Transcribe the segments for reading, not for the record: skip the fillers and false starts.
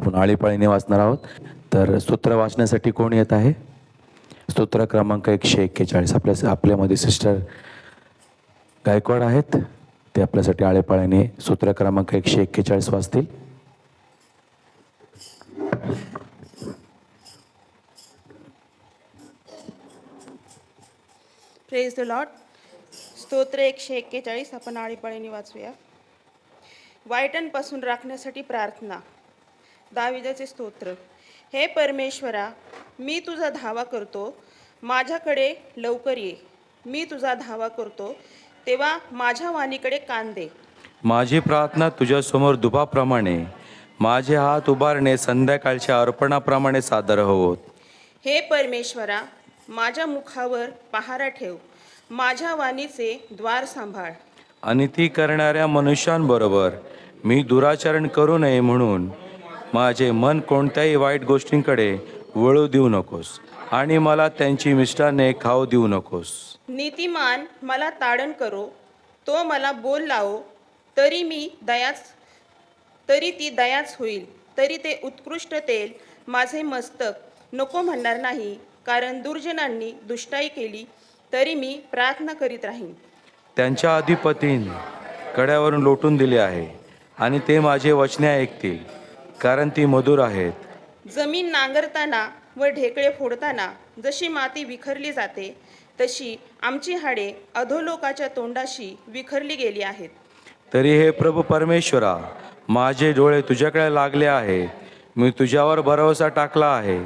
आपण आळीपाळीने वाचणार आहोत. तर स्तोत्र वाचण्यासाठी कोण येत आहे? स्तोत्र क्रमांक 141. आपल्यामध्ये सिस्टर गायकवाड आहेत, ते आपल्यासाठी आळीपाळीने स्तोत्र क्रमांक 141 वाचतील. Praise the Lord. स्तोत्र 141 आपण आळीपाळीने वाचूया. वाईटांपासून राखण्यासाठी प्रार्थना. दाविदाचे स्तोत्र. हे परमेश्वरा, मी तुझा धावा करतो, माझ्याकडे लवकर ये. मी तुझा धावा करतो तेव्हा माझ्या वाणीकडे कान दे. माझी प्रार्थना तुझ्यासमोर धुपाप्रमाणे, माझे हात उभारणे संध्याकाळच्या अर्पणाप्रमाणे सादर होवोत. हे परमेश्वरा, माझ्या मुखावर पहारा ठेव, माझ्या वाणीचे द्वार सांभाळ. अनिती करणाऱ्या मनुष्यांबरोबर मी दुराचरण करू नये म्हणून माझे मन कोणत्याही वाईट गोष्टींकडे वळू देऊ नकोस आणि मला त्यांची मिष्टान्ने खाऊ देऊ नकोस. नीतिमान मला ताडण करो, तो मला बोल लावो, तरी ती दयाच होईल. तरी ते उत्कृष्ट तेल माझे मस्तक नको म्हणणार नाही, कारण दुर्जनांनी दुष्टाई केली तरी मी प्रार्थना करीत राहीन. त्यांच्या अधिपतीन कड्यावरून लोटून दिले आहे आणि ते माझे वचने ऐकतील, कारण ती मधुर आहेत. जमीन नांगरताना व ढेकळे फोडताना जशी माती विखरली जाते, तशी आमची हाडे अधोलोकाच्या तोंडाशी विखरली गेली आहेत. तरी हे प्रभू परमेश्वरा, माझे डोळे तुझ्याकडे लागले आहे. मी तुझ्यावर भरवसा टाकला आहे,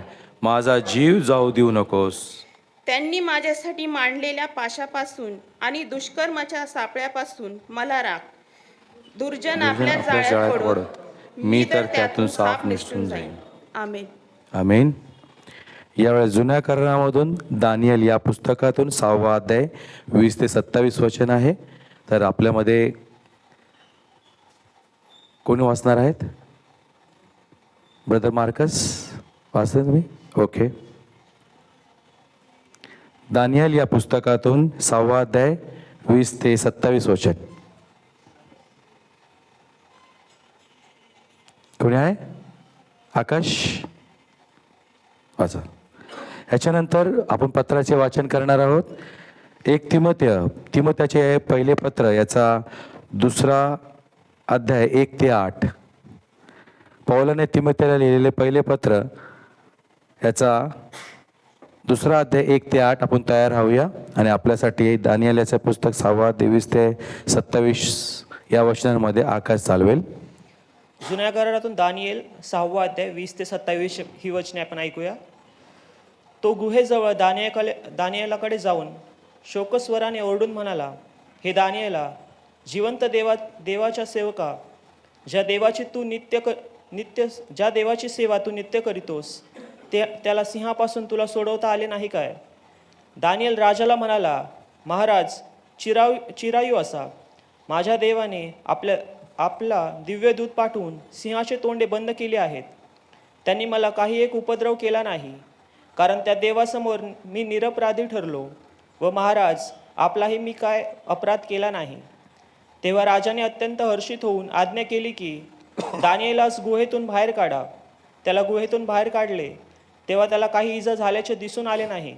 माझा जीव जाऊ देऊ नकोस. त्यांनी माझ्यासाठी मांडलेल्या पाशापासून आणि दुष्कर्माच्या सापळ्यापासून मला राख. दुर्जन आपल्या जाळ्यात पडोत, मी तर त्यातून साफ निसटून जाईन. आमेन. आमेन. यावेळेस जुन्या करारामधून दानियल या पुस्तकातून 6वा अध्याय 20 ते 27 वचन आहे. तर आपल्यामध्ये कोणी वाचणार आहेत? ब्रदर मार्कस वाचता तुम्ही? ओके. दानियल या पुस्तकातून 6वा अध्याय 20 ते 27 वचन. कोणी आहे? आकाश वाचा. ह्याच्यानंतर आपण पत्राचे वाचन करणार आहोत. 1 तिमोथ्याचे पहिले पत्र, याचा 2रा अध्याय 1 ते 8. पौलाने तिमोथेला लिहिलेले पहिले पत्र, याचा 2रा अध्याय 1 ते 8 आपण तयार राहूया. आणि आपल्यासाठी दानियल याचं पुस्तक 6वा अध्याय 20 ते 27 या वचनांमध्ये आकाश चालवेल. जुन्या करारातून दानियल 6वा अध्याय 20 ते 27 ही वचने आपण ऐकूया. तो गुहेजवळ दानियेलाकडे जाऊन शोकस्वराने ओरडून म्हणाला, हे दानियेला, जिवंत देवाच्या सेवका, ज्या देवाची सेवा तू नित्य करीतोस, त्याला सिंहापासून तुला सोडवता आले नाही काय? दानियल राजाला म्हणाला, महाराज, चिरायू असा. माझ्या देवाने आपला दिव्य दूत पाठवून सिंहाचे तोंडे बंद केले आहेत. त्यांनी मला काही एक उपद्रव केला नाही, कारण त्या देवासमोर मी निरपराधी ठरलो व महाराज, आपलाही मी काय अपराध केला नाही. तेव्हा राजाने अत्यंत हर्षित होऊन आज्ञा केली की दानियेलास गुहेतून बाहेर काढा. त्याला गुहेतून बाहेर काढले तेव्हा त्याला काही इजा झाल्याचे दिसून आले नाही,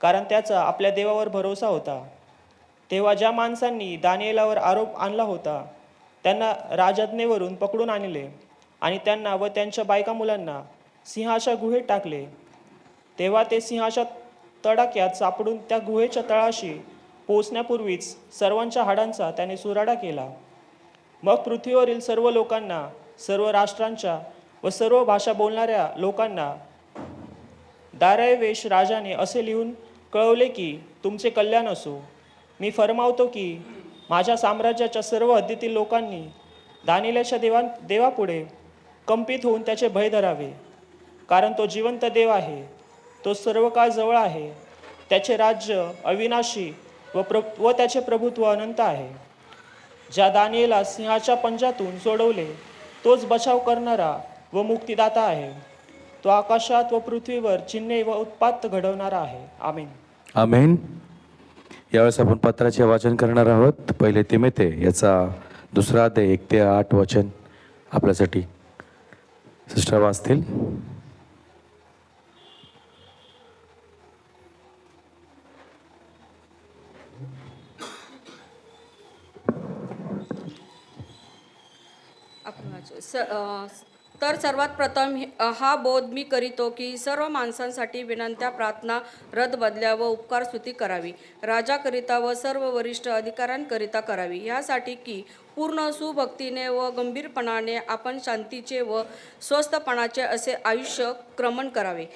कारण त्याचा आपल्या देवावर भरोसा होता. तेव्हा ज्या माणसांनी दानियेलावर आरोप आणला होता त्यांना राजाज्ञेवरून पकडून आणले आणि त्यांना व त्यांच्या बायका मुलांना सिंहाच्या गुहेत टाकले. तेव्हा ते सिंहाच्या तडाक्यात सापडून त्या गुहेच्या तळाशी पोचण्यापूर्वीच सर्वांच्या हाडांचा त्याने सुराडा केला. मग पृथ्वीवरील सर्व लोकांना, सर्व राष्ट्रांच्या व सर्व भाषा बोलणाऱ्या लोकांना दारायवेश राजाने असे लिहून कळवले की तुमचे कल्याण असो. मी फरमावतो की माझ्या साम्राज्याच्या सर्व हद्दीतील लोकांनी दानियेलाच्या देवापुढे कंपित होऊन त्याचे भय धरावे, कारण तो जिवंत देव आहे. तो सर्व काळ जवळ आहे. त्याचे राज्य अविनाशी व त्याचे प्रभुत्व अनंत आहे. ज्या दानियेला सिंहाच्या पंजातून सोडवले तोच बचाव करणारा व मुक्तिदाता आहे. तो आकाशात व पृथ्वीवर चिन्हे व उत्पात घडवणारा आहे. आमेन. आमेन. यावेळेस आपण पत्राचे वाचन करणार आहोत. 1 तिमोथे याचा 2रा अध्याय 1 ते 8 वचन आपल्यासाठी सिस्टर वाचतील. आपण वाचू. तर सर्वात प्रथम हा बोध मी करीतो की सर्व माणसांसाठी विनंत्या, प्रार्थना, रद बदल्या व उपकार स्तुती करावी, राजाकरिता व सर्व वरिष्ठ अधिकाऱ्यांकरिता करावी, यासाठी की पूर्ण सुभक्तीने व गंभीरपणाने आपण शांतीचे व स्वस्थपणाचे असे आयुष्य क्रमण करावे.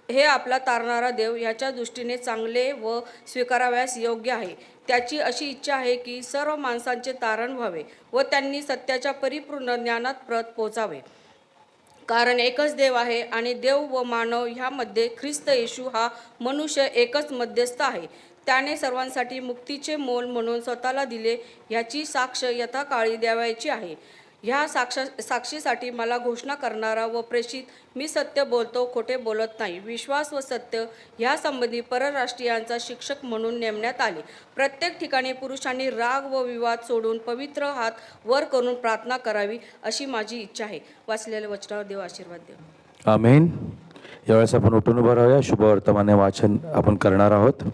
हे आपला तारणारा देव याच्या दृष्टीने चांगले व स्वीकाराव्यास योग्य आहे. त्याची अशी इच्छा आहे की सर्व माणसांचे तारण व्हावे व त्यांनी सत्याच्या परिपूर्ण ज्ञानात पोचावे. कारण एकच देव आहे आणि देव व मानव ह्यामध्ये ख्रिस्त येशू हा मनुष्य एकच मध्यस्थ आहे. त्याने सर्वांसाठी मुक्तीचे मोल म्हणून स्वतःला दिले ह्याची साक्ष यथाकाळी द्यावयाची आहे. ह्या साक्षीसाठी मला घोषणा करणारा व प्रेषित मी सत्य बोलतो, खोटे बोलत नाही. विश्वास व सत्य ह्यासंबंधी परराष्ट्रीयांचा शिक्षक म्हणून नेमण्यात आले. प्रत्येक ठिकाणी पुरुषांनी राग व विवाद सोडून पवित्र हात वर करून प्रार्थना करावी अशी माझी इच्छा आहे. वाचलेल्या वचनावर देव आशीर्वाद देव. आमेन. यावेळेस आपण उठून उभं राहूया. शुभवर्तमाने वाचन आपण करणार आहोत.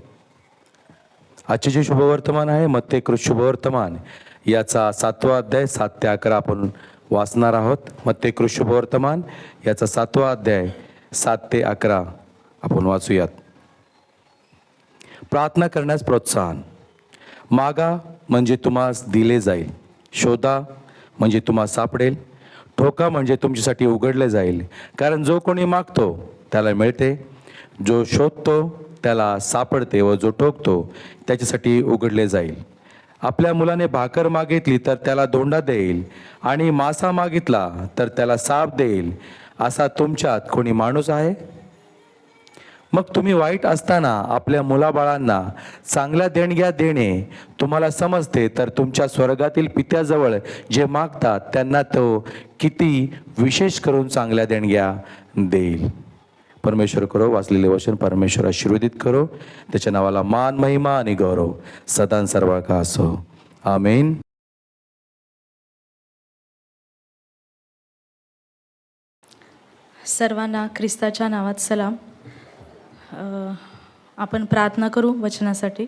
आजचे जे शुभवर्तमान आहे मत्ते कृत शुभवर्तमान याचा 7वा अध्याय 7 ते 11 आपण वाचणार आहोत. मत्ते कृत शुभवर्तमान याचा 7वा अध्याय 7 ते 11 आपण वाचूयात. प्रार्थना करण्यास प्रोत्साहन. मागा म्हणजे तुम्हास दिले जाईल, शोधा म्हणजे तुम्हास सापडेल, ठोका म्हणजे तुमच्यासाठी उघडले जाईल. कारण जो कोणी मागतो त्याला मिळते, जो शोधतो त्याला सापडते व जो ठोकतो त्याच्यासाठी उघडले जाईल. आपल्या मुलाने भाकर मागितली तर त्याला धोंडा देईल आणि मासा मागितला तर त्याला साप देईल. असा तुमच्यात कोणी माणूस आहे? मग तुम्ही वाईट असताना आपल्या मुलाबाळांना चांगल्या देणग्या देणे तुम्हाला समजते, तर तुमच्या स्वर्गातील पित्याजवळ जे मागतात त्यांना तो किती विशेष करून चांगल्या देणग्या देईल. परमेश्वर करो वाचलेले वचन परमेश्वर आशीर्वदित करो. त्याच्या नावाला मान, महिमा आणि गौरव सदान सर्व का असो. आमेन. सर्वांना ख्रिस्ताच्या नावात सलाम. आपण प्रार्थना करू वचनासाठी.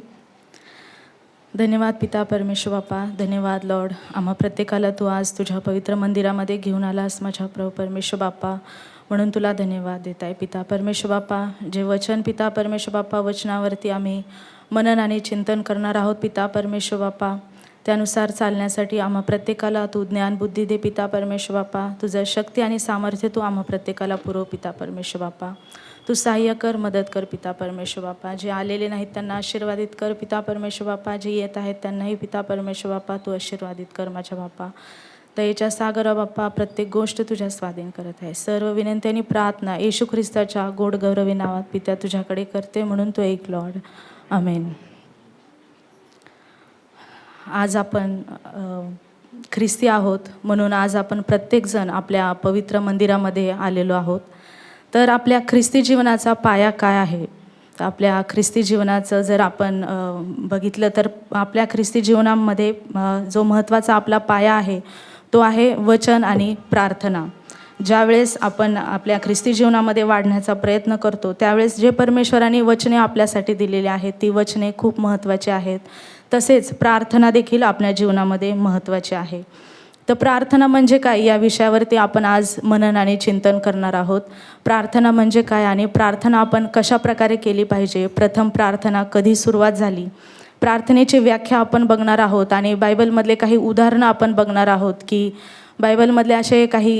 धन्यवाद पिता परमेश्वर बापा, धन्यवाद लॉर्ड, आम्हा प्रत्येकाला तू आज तुझ्या पवित्र मंदिरामध्ये घेऊन आलास माझ्या प्रभू परमेश्वर बापा, म्हणून तुला धन्यवाद देत आहे पिता परमेश्वर बापा. जे वचन पिता परमेश्वर बापा वचनावरती आम्ही मनन आणि चिंतन करणार आहोत पिता परमेश्वर बापा, त्यानुसार चालण्यासाठी आम्हा प्रत्येकाला तू ज्ञान बुद्धी दे पिता परमेश्वर बापा. तुझं शक्ती आणि सामर्थ्य तू आम्हा प्रत्येकाला पुरव पिता परमेश्वर बापा. तू सहाय्य कर, मदत कर पिता परमेश्वर बापा. जे आलेले नाहीत त्यांना आशीर्वादित कर पिता परमेश्वर बापा. जे येत आहेत त्यांनाही पिता परमेश्वर बापा तू आशीर्वादित कर माझ्या बापा. दयेच्या सागरा बाप्पा, प्रत्येक गोष्ट तुझ्या स्वाधीन करत आहे. सर्व विनंती आणि प्रार्थना येशू ख्रिस्ताच्या गोड गौरवी नावात पित्या तुझ्याकडे करते, म्हणून तू ऐक लॉर्ड. आमेन. आज आपण ख्रिस्ती आहोत, म्हणून आज आपण प्रत्येकजण आपल्या पवित्र मंदिरामध्ये आलेलो आहोत. तर आपल्या ख्रिस्ती जीवनाचा पाया काय आहे? आपल्या ख्रिस्ती जीवनाचं जर आपण बघितलं तर आपल्या ख्रिस्ती जीवनामध्ये जो महत्त्वाचा आपला पाया आहे तो आहे वचन आणि प्रार्थना. ज्यावेळेस आपण आपल्या ख्रिस्ती जीवनामध्ये वाढण्याचा प्रयत्न करतो त्यावेळेस जे परमेश्वराने वचने आपल्यासाठी दिलेली आहेत ती वचने खूप महत्त्वाची आहेत. तसेच प्रार्थना देखील आपल्या जीवनामध्ये महत्त्वाची आहे. तर प्रार्थना म्हणजे काय या विषयावरती आपण आज मनन आणि चिंतन करणार आहोत. प्रार्थना म्हणजे काय आणि प्रार्थना आपण कशा प्रकारे केली पाहिजे, प्रथम प्रार्थना कधी सुरुवात झाली, प्रार्थनेची व्याख्या आपण बघणार आहोत आणि बायबलमधले काही उदाहरणं आपण बघणार आहोत की बायबलमधले असे काही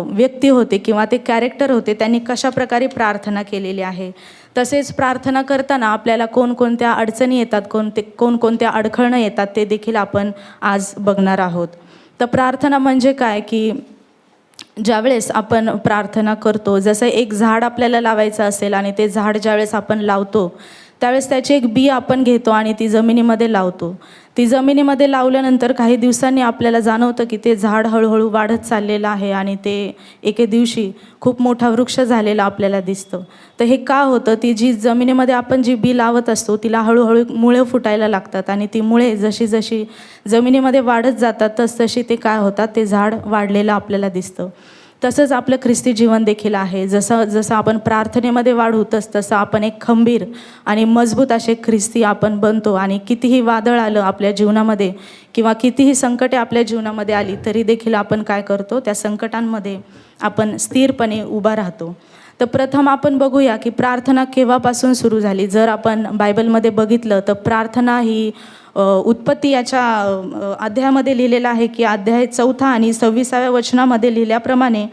व्यक्ती होते किंवा ते कॅरेक्टर होते, त्यांनी कशा प्रकारे प्रार्थना केलेली आहे. तसेच प्रार्थना करताना आपल्याला कोणकोणत्या अडचणी येतात, कोणकोणत्या अडखळणं येतात ते देखील आपण आज बघणार आहोत. तर प्रार्थना म्हणजे काय की ज्यावेळेस आपण प्रार्थना करतो, जसं एक झाड आपल्याला लावायचं असेल आणि ते झाड ज्यावेळेस आपण लावतो त्यावेळेस त्याची एक बी आपण घेतो आणि ती जमिनीमध्ये लावतो. ती जमिनीमध्ये लावल्यानंतर काही दिवसांनी आपल्याला जाणवतं की ते झाड हळूहळू वाढत चाललेलं आहे आणि ते एके दिवशी खूप मोठा वृक्ष झालेला आपल्याला दिसतं. तर हे का होतं? ती जी जमिनीमध्ये आपण जी बी लावत असतो तिला हळूहळू मुळे फुटायला लागतात आणि ती मुळे जशी जशी जमिनीमध्ये वाढत जातात तसतशी ते काय होतात, ते झाड वाढलेलं आपल्याला दिसतं. तसंच आपलं ख्रिस्ती जीवन देखील आहे. जसं जसं आपण प्रार्थनेमध्ये वाढू तसं आपण एक खंबीर आणि मजबूत असे ख्रिस्ती आपण बनतो. आणि कितीही वादळ आलं आपल्या जीवनामध्ये किंवा कितीही संकटे आपल्या जीवनामध्ये आली तरी देखील आपण काय करतो, त्या संकटांमध्ये आपण स्थिरपणे उभा राहतो. तर प्रथम आपण बघूया की प्रार्थना केव्हापासून सुरू झाली. जर आपण बायबलमध्ये बघितलं तर प्रार्थना ही उत्पत्ती याच्या अध्यायामध्ये लिहिलेलं आहे की अध्याय 4 आणि 26व्या वचनामध्ये लिहिल्याप्रमाणे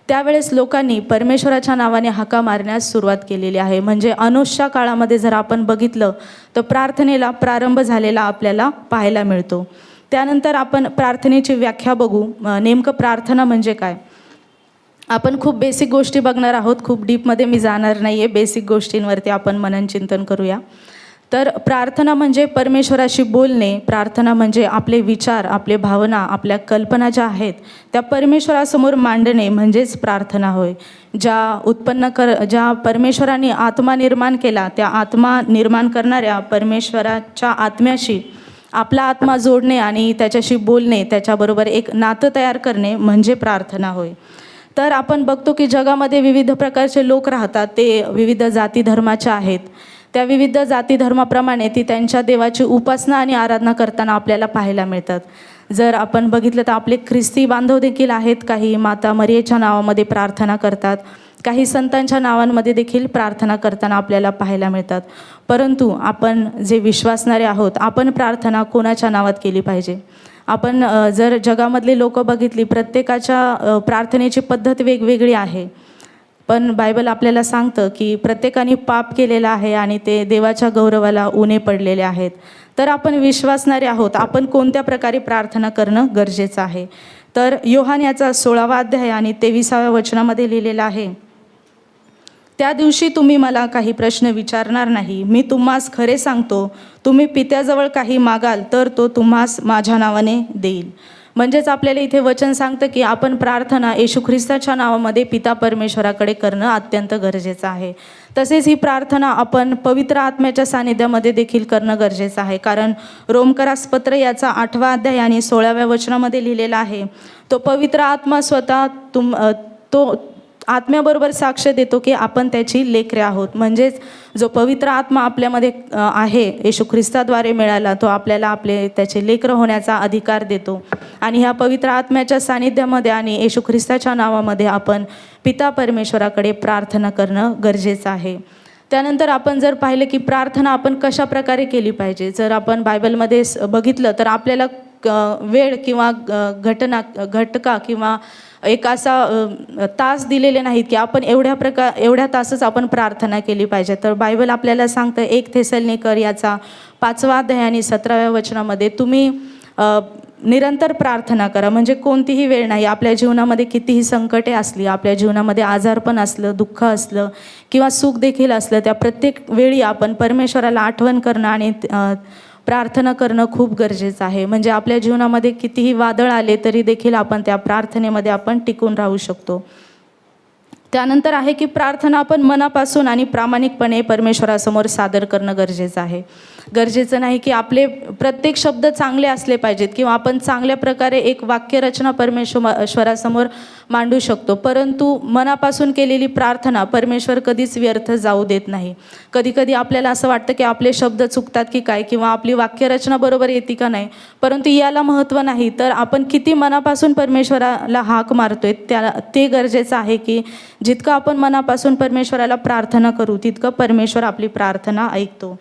त्यावेळेस लोकांनी परमेश्वराच्या नावाने हाका मारण्यास सुरुवात केलेली आहे. म्हणजे अनोशच्या काळामध्ये जर आपण बघितलं तर प्रार्थनेला प्रारंभ झालेला आपल्याला पाहायला मिळतो. त्यानंतर आपण प्रार्थनेची व्याख्या बघू. नेमकं प्रार्थना म्हणजे काय. आपण खूप बेसिक गोष्टी बघणार आहोत, खूप डीपमध्ये मी जाणार नाही आहे. बेसिक गोष्टींवरती आपण मनन चिंतन करूया. तर प्रार्थना म्हणजे परमेश्वराशी बोलणे. प्रार्थना म्हणजे आपले विचार, आपले भावना, आपल्या कल्पना ज्या आहेत त्या परमेश्वरासमोर मांडणे म्हणजेच प्रार्थना होय. ज्या परमेश्वराने आत्मा निर्माण केला त्या आत्मा निर्माण करणाऱ्या परमेश्वराच्या आत्म्याशी आपला आत्मा जोडणे आणि त्याच्याशी बोलणे, त्याच्याबरोबर एक नातं तयार करणे म्हणजे प्रार्थना होय. तर आपण बघतो की जगामध्ये विविध प्रकारचे लोक राहतात. ते विविध जाती धर्माचे आहेत. त्या विविध जाती धर्माप्रमाणे ती त्यांच्या देवाची उपासना आणि आराधना करताना आपल्याला पाहायला मिळतात. जर आपण बघितलं तर आपले ख्रिस्ती बांधव देखील आहेत. काही माता मरियेच्या नावामध्ये प्रार्थना करतात, काही संतांच्या नावांमध्ये देखील प्रार्थना करताना आपल्याला पाहायला मिळतात. परंतु आपण जे विश्वासणारे आहोत, आपण प्रार्थना कोणाच्या नावात केली पाहिजे. आपण जर जगामधली लोक बघितली, प्रत्येकाच्या प्रार्थनेची पद्धत वेगवेगळी आहे. पण बायबल आपल्याला सांगतं की प्रत्येकाने पाप केलेलं आहे आणि ते देवाच्या गौरवाला उणे पडलेले आहेत. तर आपण विश्वासणारे आहोत, आपण कोणत्या प्रकारे प्रार्थना करणं गरजेचं आहे. तर योहान याचा 16वा अध्याय आणि 23व्या वचनामध्ये लिहिलेलं आहे, त्या दिवशी तुम्ही मला काही प्रश्न विचारणार नाही. मी तुम्हास खरे सांगतो, तुम्ही पित्याजवळ काही मागाल तर तो तुम्हास माझ्या नावाने देईल. म्हणजेच आपल्याला इथे वचन सांगतं की आपण प्रार्थना येशू ख्रिस्ताच्या नावामध्ये पिता परमेश्वराकडे करणं अत्यंत गरजेचं आहे. तसेच ही प्रार्थना आपण पवित्र आत्म्याच्या सानिध्यामध्ये देखील करणं गरजेचं आहे. कारण रोमकरास पत्र याचा 8वा अध्याय आणि 16व्या वचनामध्ये लिहिलेला आहे, तो पवित्र आत्मा स्वतः तो आत्म्याबरोबर साक्ष देतो की आपण त्याची लेकरे आहोत. म्हणजेच जो पवित्र आत्मा आपल्यामध्ये आहे, येशू ख्रिस्ताद्वारे मिळाला, तो आपल्याला त्याचे लेकरं होण्याचा अधिकार देतो. आणि ह्या पवित्र आत्म्याच्या सानिध्यामध्ये आणि येशू ख्रिस्ताच्या नावामध्ये आपण पिता परमेश्वराकडे प्रार्थना करणं गरजेचं आहे. त्यानंतर आपण जर पाहिलं की प्रार्थना आपण कशा प्रकारे केली पाहिजे. जर आपण बायबलमध्ये बघितलं तर आपल्याला वेळ किंवा घटका किंवा एक असा तास दिलेले नाहीत की आपण एवढ्या तासच आपण प्रार्थना केली पाहिजे. तर बायबल आपल्याला सांगतं 1 थेसलोनिकर याचा 5वा अध्याय आणि 17व्या वचनामध्ये तुम्ही निरंतर प्रार्थना करा. म्हणजे कोणतीही वेळ नाही. आपल्या जीवनामध्ये कितीही संकटे असली, आपल्या जीवनामध्ये आजारपण असलं, दुःख असलं किंवा सुख देखील असलं, त्या प्रत्येक वेळी आपण परमेश्वराला आठवण करणं आणि प्रार्थना करणं खूप गरजेचं आहे. म्हणजे आपल्या जीवनामध्ये कितीही वादळ आले तरी देखील आपण त्या प्रार्थनेमध्ये आपण टिकून राहू शकतो. त्यानंतर आहे की प्रार्थना आपण मनापासून आणि प्रामाणिकपणे परमेश्वरासमोर सादर करणं गरजेचं आहे. गरजेचं नाही की आपले प्रत्येक शब्द चांगले असले पाहिजेत किंवा आपण चांगल्या प्रकारे एक वाक्यरचना परमेश्वरासमोर मांडू शकतो, परंतु मनापासून केलेली प्रार्थना परमेश्वर कधीच व्यर्थ जाऊ देत नाही. कधीकधी आपल्याला असं वाटतं की आपले शब्द चुकतात की काय किंवा आपली वाक्यरचना बरोबर येते का नाही, परंतु याला महत्त्व नाही. तर आपण किती मनापासून परमेश्वराला हाक मारतोय ते गरजेचं आहे की जितकं आपण मनापासून परमेश्वराला प्रार्थना करू तितकं परमेश्वर आपली प्रार्थना ऐकतो.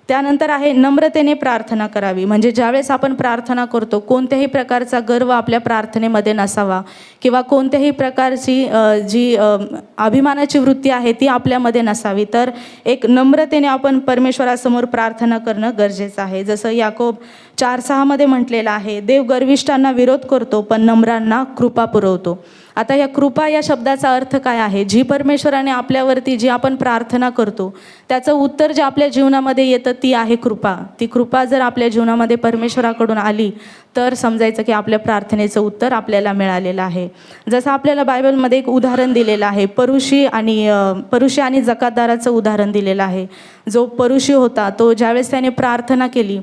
त्यानंतर आहे नम्रतेने प्रार्थना करावी. म्हणजे ज्यावेळेस आपण प्रार्थना करतो कोणत्याही प्रकारचा गर्व आपल्या प्रार्थनेमध्ये नसावा किंवा कोणत्याही प्रकारची जी अभिमानाची वृत्ती आहे ती आपल्यामध्ये नसावी. तर एक नम्रतेने आपण परमेश्वरासमोर प्रार्थना करणं गरजेचं आहे. जसं याकोब 4:6 म्हटलेलं आहे, देव गर्विष्ठांना विरोध करतो पण नम्रांना कृपा पुरवतो. आता या कृपा या शब्दाचा अर्थ काय आहे. जी परमेश्वराने आपल्यावरती जी आपण प्रार्थना करतो त्याचं उत्तर जे आपल्या जीवनामध्ये येतं ती आहे कृपा. ती कृपा जर आपल्या जीवनामध्ये परमेश्वराकडून आली तर समजायचं की आपल्या प्रार्थनेचं उत्तर आपल्याला मिळालेलं आहे. जसं आपल्याला बायबलमध्ये एक उदाहरण दिलेलं आहे, परुषी आणि जकातदाराचं उदाहरण दिलेलं आहे. जो परुषी होता तो ज्यावेळेस त्याने प्रार्थना केली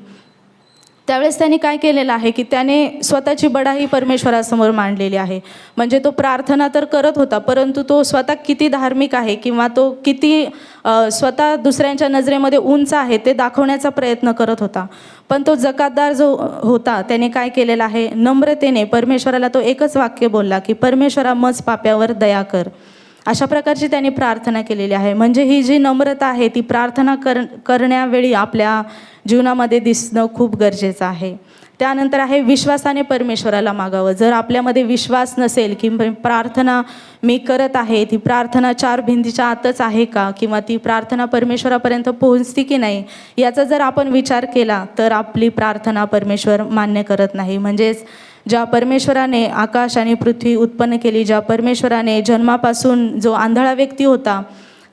त्यावेळेस त्यांनी काय केलेलं आहे की त्याने स्वतःची बडाई परमेश्वरासमोर मांडलेली आहे. म्हणजे तो प्रार्थना तर करत होता, परंतु तो स्वतः किती धार्मिक आहे किंवा तो किती स्वतः दुसऱ्यांच्या नजरेमध्ये उंच आहे ते दाखवण्याचा प्रयत्न करत होता. पण तो जकातदार जो होता त्याने काय केलेलं आहे, नम्रतेने परमेश्वराला तो एकच वाक्य बोलला की परमेश्वरा मज पाप्यावर दया कर. अशा प्रकारची त्यांनी प्रार्थना केलेली आहे. म्हणजे ही जी नम्रता आहे ती प्रार्थना करण्यावेळी आपल्या जीवनामध्ये दिसणं खूप गरजेचं आहे. त्यानंतर आहे विश्वासाने परमेश्वराला मागावं. जर आपल्यामध्ये विश्वास नसेल की प्रार्थना मी करत आहे, ती प्रार्थना 4 भिंतीच्या आतच आहे का, किंवा ती प्रार्थना परमेश्वरापर्यंत पोहोचती की नाही, याचा जर आपण विचार केला तर आपली प्रार्थना परमेश्वर मान्य करत नाही. म्हणजेच ज्या परमेश्वराने आकाश आणि पृथ्वी उत्पन्न केली, ज्या परमेश्वराने जन्मापासून जो आंधळा व्यक्ती होता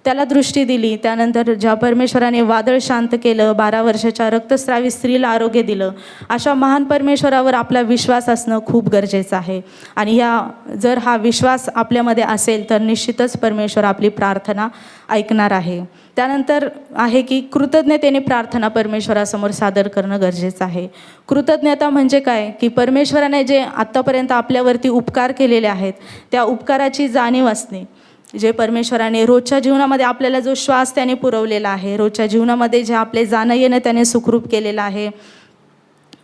त्याला दृष्टी दिली, त्यानंतर ज्या परमेश्वराने वादळ शांत केलं, 12 वर्षाच्या रक्तस्रावी स्त्रीला आरोग्य दिलं, अशा महान परमेश्वरावर आपला विश्वास असणं खूप गरजेचं आहे. आणि जर हा विश्वास आपल्यामध्ये असेल तर निश्चितच परमेश्वर आपली प्रार्थना ऐकणार आहे. त्यानंतर आहे की कृतज्ञतेने प्रार्थना परमेश्वरासमोर सादर करणं गरजेचं आहे. कृतज्ञता म्हणजे काय की परमेश्वराने जे आत्तापर्यंत आपल्यावरती उपकार केलेले आहेत त्या उपकाराची जाणीव असणे. जे परमेश्वराने रोजच्या जीवनामध्ये आपल्याला जो श्वास त्याने पुरवलेला आहे, रोजच्या जीवनामध्ये जे आपले जाणं येणं त्याने सुखरूप केलेलं आहे,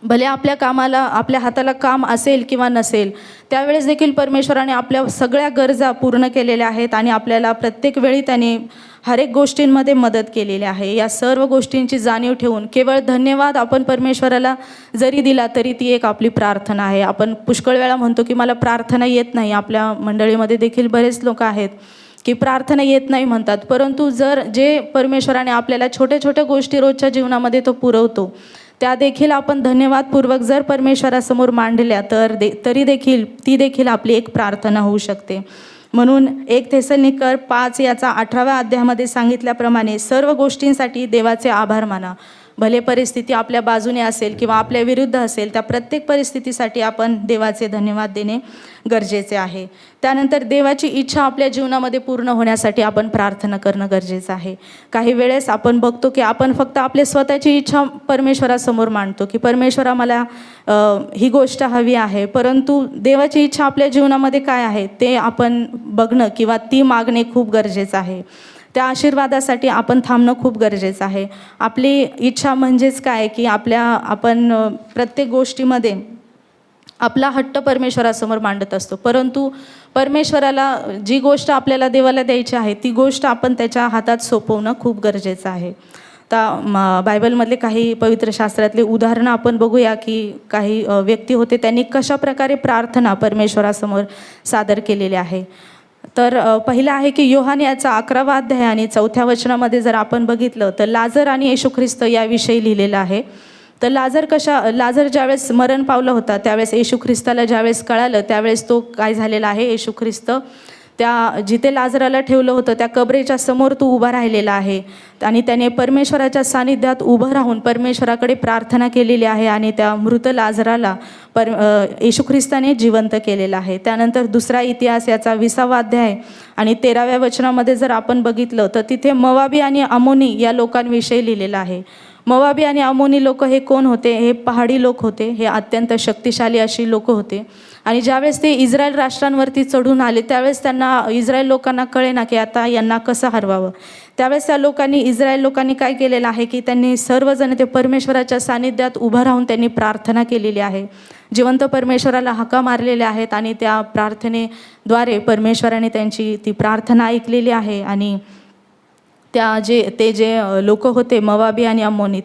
भले आपल्या हाताला काम असेल किंवा नसेल, त्यावेळेस देखील परमेश्वराने आपल्या सगळ्या गरजा पूर्ण केलेल्या आहेत आणि आपल्याला प्रत्येक वेळी त्याने हर एक गोष्टींमध्ये मदत केलेली आहे. या सर्व गोष्टींची जाणीव ठेवून केवळ धन्यवाद आपण परमेश्वराला जरी दिला तरी ती एक आपली प्रार्थना आहे. आपण पुष्कळ वेळा म्हणतो की मला प्रार्थना येत नाही. आपल्या मंडळीमध्ये देखील बरेच लोक आहेत की प्रार्थना येत नाही म्हणतात, परंतु जर जे परमेश्वराने आपल्याला छोट्या छोट्या गोष्टी रोजच्या जीवनामध्ये तो पुरवतो त्या देखील आपण धन्यवादपूर्वक जर परमेश्वरासमोर मांडल्या तरी देखील ती देखील आपली एक प्रार्थना होऊ शकते. म्हणून 1 थेसलोनिकर 5 याचा 18व्या अध्यायामध्ये सांगितल्याप्रमाणे सर्व गोष्टींसाठी देवाचे आभार माना. भले परिस्थिती आपल्या बाजूने असेल किंवा आपल्या विरुद्ध असेल, त्या प्रत्येक परिस्थितीसाठी आपण देवाचे धन्यवाद देणे गरजेचे आहे. त्यानंतर देवाची इच्छा आपल्या जीवनामध्ये पूर्ण होण्यासाठी आपण प्रार्थना करणं गरजेचं आहे. काही वेळेस आपण बघतो की आपण फक्त आपली स्वतःची इच्छा परमेश्वरासमोर मांडतो की परमेश्वरा मला ही गोष्ट हवी आहे, परंतु देवाची इच्छा आपल्या जीवनामध्ये काय आहे ते आपण बघणं किंवा ती मागणे खूप गरजेचं आहे. त्या आशीर्वादासाठी आपण थांबणं खूप गरजेचं आहे. आपली इच्छा म्हणजेच काय की आपण प्रत्येक गोष्टीमध्ये आपला हट्ट परमेश्वरासमोर मांडत असतो, परंतु परमेश्वराला जी गोष्ट आपल्याला देवाला द्यायची आहे ती गोष्ट आपण त्याच्या हातात सोपवणं खूप गरजेचं आहे. आता बायबलमधले काही पवित्र शास्त्रातले उदाहरणं आपण बघूया की काही व्यक्ती होते, त्यांनी कशाप्रकारे प्रार्थना परमेश्वरासमोर सादर केलेली आहे. तर पहिलं आहे की योहान याचा 11वा अध्याय आणि 4थ्या वचनामध्ये जर आपण बघितलं तर लाजर आणि येशू ख्रिस्त याविषयी लिहिलेलं आहे. तर लाजर ज्यावेळेस मरण पावला होता त्यावेळेस येशू ख्रिस्ताला ज्यावेळेस कळालं त्यावेळेस तो काय झालेला आहे, येशू ख्रिस्त त्या जिथे लाजराला ठेवलं होतं त्या कबरेच्या समोर तो उभा राहिलेला आहे आणि त्याने परमेश्वराच्या सानिध्यात उभं राहून परमेश्वराकडे प्रार्थना केलेली आहे आणि त्या मृत लाजराला येशू ख्रिस्ताने जिवंत केलेलं आहे. त्यानंतर दुसरा इतिहास याचा 20वा अध्याय आणि 13व्या वचनामध्ये जर आपण बघितलं तर तिथे मोवाबी आणि अमोनी या लोकांविषयी लिहिलेलं आहे. मोवाबी आणि अमोनी लोक हे कोण होते? हे पहाडी लोक होते. हे अत्यंत शक्तिशाली अशी लोक होते आणि ज्यावेळेस ते इस्रायल राष्ट्रांवरती चढून आले त्यावेळेस इस्रायल लोकांना कळेना की आता यांना कसं हरवावं. त्यावेळेस इस्रायल लोकांनी काय केलेलं आहे की त्यांनी सर्वजण ते परमेश्वराच्या सानिध्यात उभं राहून त्यांनी प्रार्थना केलेली आहे. जिवंत परमेश्वराला हाका मारलेल्या आहेत आणि त्या प्रार्थनेद्वारे परमेश्वराने त्यांची ती प्रार्थना ऐकलेली आहे आणि ते जे लोक होते मोवाबी आणि अम्मोनी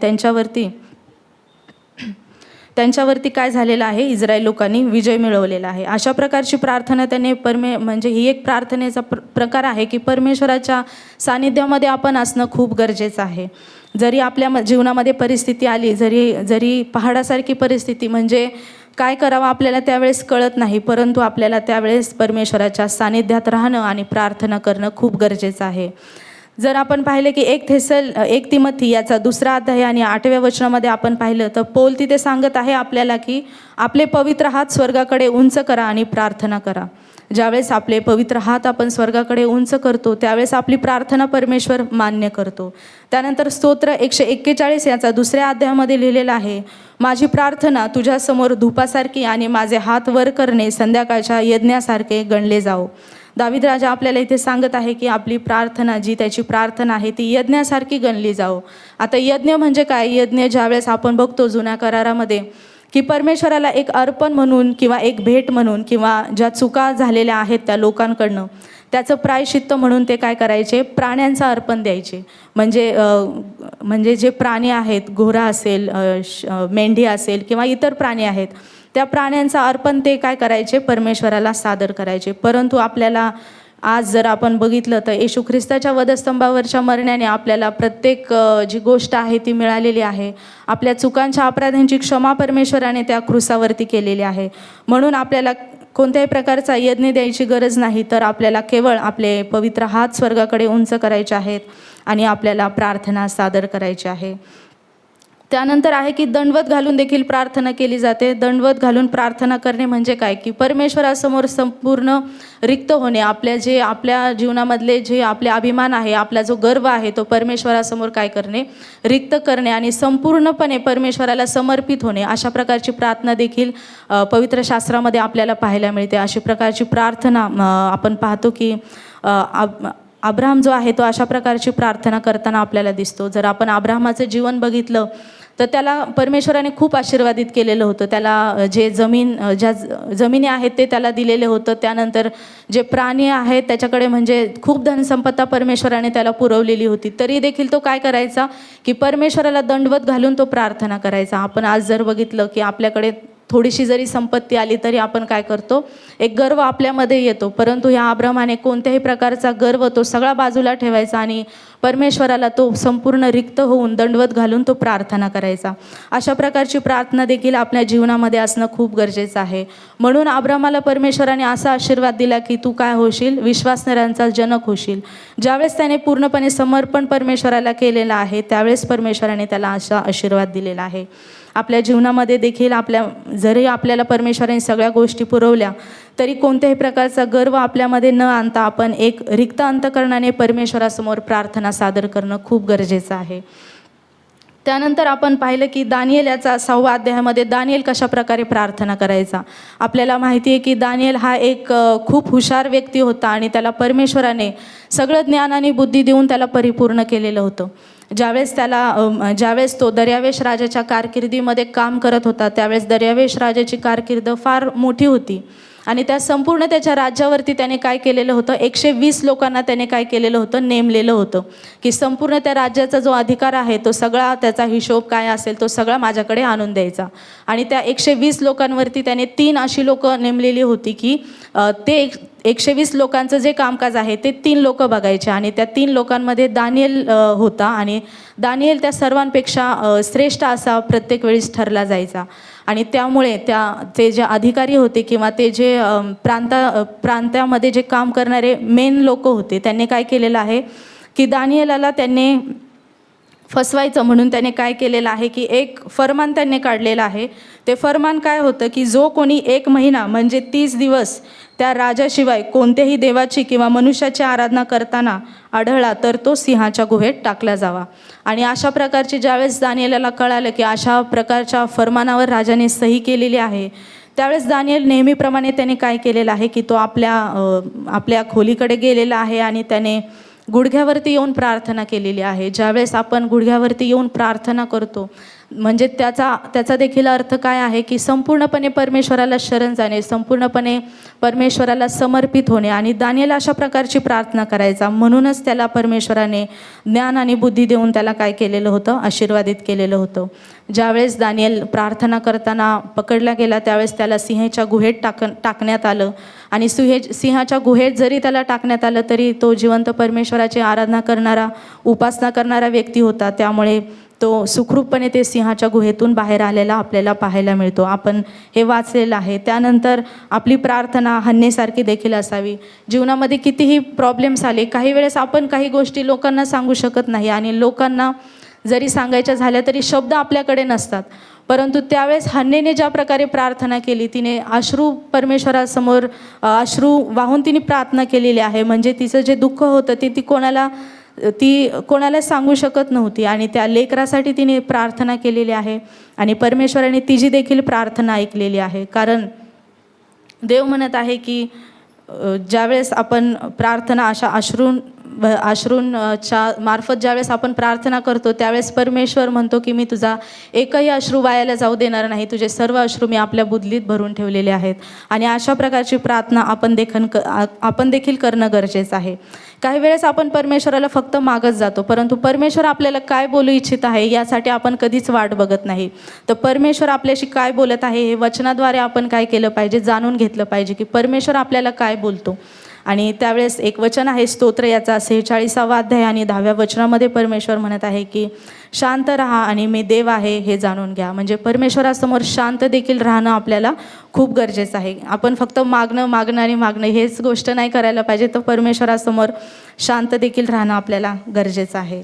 त्यांच्यावरती काय झालेलं आहे, इस्रायल लोकांनी विजय मिळवलेला आहे. अशा प्रकारची प्रार्थना त्याने म्हणजे ही एक प्रार्थनेचा प्रकार आहे की परमेश्वराच्या सानिध्यामध्ये आपण असणं खूप गरजेचं आहे. जरी आपल्या जीवनामध्ये परिस्थिती आली, जरी पहाडासारखी परिस्थिती म्हणजे काय करावं आपल्याला त्यावेळेस कळत नाही, परंतु आपल्याला त्यावेळेस परमेश्वराच्या सानिध्यात राहणं आणि प्रार्थना करणं खूप गरजेचं आहे. जर आपण पाहिलं की 1 तिमोथी याचा 2रा अध्याय आणि 8व्या वचनामध्ये आपण पाहिलं तर पौल तिथे सांगत आहे आपल्याला की आपले पवित्र हात स्वर्गाकडे उंच करा आणि प्रार्थना करा. ज्यावेळेस आपले पवित्र हात आपण स्वर्गाकडे उंच करतो त्यावेळेस आपली प्रार्थना परमेश्वर मान्य करतो. त्यानंतर स्तोत्र 141 याचा 2ऱ्या अध्यायामध्ये लिहिलेला आहे, माझी प्रार्थना तुझ्यासमोर धुपासारखी आणि माझे हात वर करणे संध्याकाळच्या यज्ञासारखे गणले जाओ. दावीद राजा आपल्याला इथे सांगत आहे की आपली प्रार्थना जी त्याची प्रार्थना आहे ती यज्ञासारखी गणली जाओ. आता यज्ञ म्हणजे काय? यज्ञ ज्यावेळेस आपण बघतो जुन्या करारामध्ये की परमेश्वराला एक अर्पण म्हणून किंवा एक भेट म्हणून किंवा ज्या चुका झालेल्या आहेत त्या लोकांकडनं त्याचं प्रायश्चित्त म्हणून ते काय करायचे? प्राण्यांचं अर्पण द्यायचे. म्हणजे जे प्राणी आहेत, घोडा असेल, मेंढी असेल किंवा इतर प्राणी आहेत, त्या प्राण्यांचं अर्पण ते काय करायचे? परमेश्वराला सादर करायचे. परंतु आपल्याला आज जर आपण बघितलं तर येशू ख्रिस्ताच्या वधस्तंभावरच्या मरण्याने आपल्याला प्रत्येक जी गोष्ट आहे ती मिळालेली आहे. आपल्या चुकांच्या अपराधांची क्षमा परमेश्वराने त्या क्रूसावरती केलेली आहे. म्हणून आपल्याला कोणत्याही प्रकारचा यज्ञ द्यायची गरज नाही, तर आपल्याला केवळ आपले पवित्र हात स्वर्गाकडे उंच करायचे आहेत आणि आपल्याला प्रार्थना सादर करायची आहे. त्यानंतर आहे की दंडवत घालून देखील प्रार्थना केली जाते. दंडवत घालून प्रार्थना करणे म्हणजे काय? की परमेश्वरासमोर संपूर्ण रिक्त होणे. आपल्या जीवनामधले जे आपले अभिमान आहे, आपला जो गर्व आहे, तो परमेश्वरासमोर काय करणे? रिक्त करणे आणि संपूर्णपणे परमेश्वराला समर्पित होणे. अशा प्रकारची प्रार्थना देखील पवित्र शास्त्रामध्ये आपल्याला पाहायला मिळते. अशी प्रकारची प्रार्थना आपण पाहतो की अब्राहम जो आहे तो अशा प्रकारची प्रार्थना करताना आपल्याला दिसतो. जर आपण अब्राहमाचं जीवन बघितलं तर त्याला परमेश्वराने खूप आशीर्वादित केलेलं होतं. त्याला ज्या जमिनी आहेत ते त्याला दिलेले होतं. त्यानंतर जे प्राणी आहेत त्याच्याकडे म्हणजे खूप धनसंपदा परमेश्वराने त्याला पुरवलेली होती. तरी देखील तो काय करायचा? की परमेश्वराला दंडवत घालून तो प्रार्थना करायचा. आपण आज जर बघितलं की आपल्याकडे थोडीशी जरी संपत्ती आली तरी आपण काय करतो? एक गर्व आपल्यामध्ये येतो. परंतु ह्या अब्रामाने कोणत्याही प्रकारचा गर्व तो सगळा बाजूला ठेवायचा आणि परमेश्वराला तो संपूर्ण रिक्त होऊन दंडवत घालून तो प्रार्थना करायचा. अशा प्रकारची प्रार्थना देखील आपल्या जीवनामध्ये असणं खूप गरजेचं आहे. म्हणून अब्रामाला परमेश्वराने असा आशीर्वाद दिला की तू काय होशील? विश्वासणाऱ्यांचा जनक होशील. ज्यावेळेस त्याने पूर्णपणे समर्पण परमेश्वराला केलेलं आहे त्यावेळेस परमेश्वराने त्याला असा आशीर्वाद दिलेला आहे. आपल्या जीवनामध्ये देखील जरी आपल्याला परमेश्वराने सगळ्या गोष्टी पुरवल्या तरी कोणत्याही प्रकारचा गर्व आपल्यामध्ये न आणता आपण एक रिक्त अंतकरणाने परमेश्वरासमोर प्रार्थना सादर करणं खूप गरजेचं आहे. त्यानंतर आपण पाहिलं की दानिएल याचा 6व्या अध्यायामध्ये दानिएल कशा प्रकारे प्रार्थना करायचा. आपल्याला माहिती आहे की दानिएल हा एक खूप हुशार व्यक्ती होता आणि त्याला परमेश्वराने सगळं ज्ञान आणि बुद्धी देऊन त्याला परिपूर्ण केलेलं होतं. ज्यावेळेस तो दर्यावेश राजाच्या कारकिर्दीमध्ये काम करत होता त्यावेळेस दर्यावेश राजाची कारकीर्द फार मोठी होती आणि त्या संपूर्ण त्याच्या राज्यावरती त्याने काय केलेलं होतं? 120 लोकांना त्याने काय केलेलं होतं? नेमलेलं होतं की संपूर्ण त्या राज्याचा जो अधिकार आहे तो सगळा त्याचा हिशोब काय असेल तो सगळा माझ्याकडे आणून द्यायचा. आणि त्या 120 लोकांवरती त्याने 3 अशी लोकं नेमलेली होती की ते 120 लोकांचं जे कामकाज आहे ते 3 लोक बघायचे आणि त्या 3 लोकांमध्ये दानिएल होता आणि दानिएल त्या सर्वांपेक्षा श्रेष्ठ असा प्रत्येक वेळेस ठरला जायचा. आणि त्यामुळे ते जे अधिकारी होते किंवा ते जे प्रांतामध्ये जे काम करणारे मेन लोक होते त्यांनी काय केलेलं आहे की दानिएलाला त्यांनी फसवायचं म्हणून त्याने काय केलेलं आहे की एक फरमान त्यांनी काढलेलं आहे. ते फरमान काय होतं की जो कोणी 1 महिना म्हणजे 30 दिवस त्या राजाशिवाय कोणत्याही देवाची किंवा मनुष्याची आराधना करताना आढळला तर तो सिंहाच्या गुहेत टाकला जावा. आणि अशा प्रकारची ज्यावेळेस दानिएलाला कळालं की अशा प्रकारच्या फरमानावर राजाने सही केलेली आहे त्यावेळेस दानिएल नेहमीप्रमाणे त्याने काय केलेलं आहे की तो आपल्या खोलीकडे गेलेला आहे आणि त्याने गुडघ्यावरती येऊन प्रार्थना केलेली आहे. ज्यावेळेस आपण गुडघ्यावरती येऊन प्रार्थना करतो म्हणजे त्याचा देखील अर्थ काय आहे की संपूर्णपणे परमेश्वराला शरण जाणे, संपूर्णपणे परमेश्वराला समर्पित होणे. आणि दानिएल अशा प्रकारची प्रार्थना करायचा म्हणूनच त्याला परमेश्वराने ज्ञान आणि बुद्धी देऊन त्याला काय केलेलं होतं? आशीर्वादित केलेलं होतं. ज्यावेळेस दानिएल प्रार्थना करताना पकडला गेला त्यावेळेस त्याला सिंहाच्या गुहेत टाकण्यात आलं आणि सिंहाच्या गुहेत जरी त्याला टाकण्यात आलं तरी तो जिवंत परमेश्वराची आराधना करणारा, उपासना करणारा व्यक्ती होता. त्यामुळे तो सुखरूपपणे ते सिंहाच्या गुहेतून बाहेर आलेला आपल्याला पाहायला मिळतो. आपण हे वाचलेलं आहे. त्यानंतर आपली प्रार्थना हन्नेसारखी देखील असावी. जीवनामध्ये कितीही प्रॉब्लेम्स आले, काही वेळेस आपण काही गोष्टी लोकांना सांगू शकत नाही आणि लोकांना जरी सांगायच्या झाल्या तरी शब्द आपल्याकडे नसतात. परंतु त्यावेळेस हन्नेने ज्या प्रकारे प्रार्थना केली, तिने परमेश्वरासमोर अश्रू वाहून तिने प्रार्थना केलेली आहे. म्हणजे तिचं जे दुःख होतं ते ती कोणाला ती कोणाला सांगू शकत नव्हती आणि त्या लेकरासाठी तिने प्रार्थना केलेली आहे आणि परमेश्वराने तिची देखील प्रार्थना ऐकलेली आहे. कारण देव म्हणत आहे की ज्यावेळेस आपण प्रार्थना अशा अश्रूंच्या मार्फत ज्यावेळेस आपण प्रार्थना करतो त्यावेळेस परमेश्वर म्हणतो की मी तुझा एकही अश्रू वायाला जाऊ देणार नाही, तुझे सर्व अश्रू मी आपल्या बुदलीत भरून ठेवलेले आहेत. आणि अशा प्रकारची प्रार्थना आपण देखील करणं गरजेचं आहे. काही वेळेस आपण परमेश्वराला फक्त मागत जातो, परंतु परमेश्वर आपल्याला काय बोलू इच्छित आहे यासाठी आपण कधीच वाट बघत नाही. तर परमेश्वर आपल्याशी काय बोलत आहे हे वचनाद्वारे आपण काय केलं पाहिजे, जाणून घेतलं पाहिजे की परमेश्वर आपल्याला काय बोलतो. आणि त्यावेळेस एक वचन आहे स्तोत्र याचा 46वा अध्याय आणि 10व्या वचनामध्ये परमेश्वर म्हणत आहे की शांत राहा आणि मी देव आहे हे जाणून घ्या. म्हणजे परमेश्वरासमोर शांत देखील राहणं आपल्याला खूप गरजेचं आहे. आपण फक्त मागणं हेच गोष्ट नाही करायला पाहिजे, तर परमेश्वरासमोर शांत देखील राहणं आपल्याला गरजेचं आहे.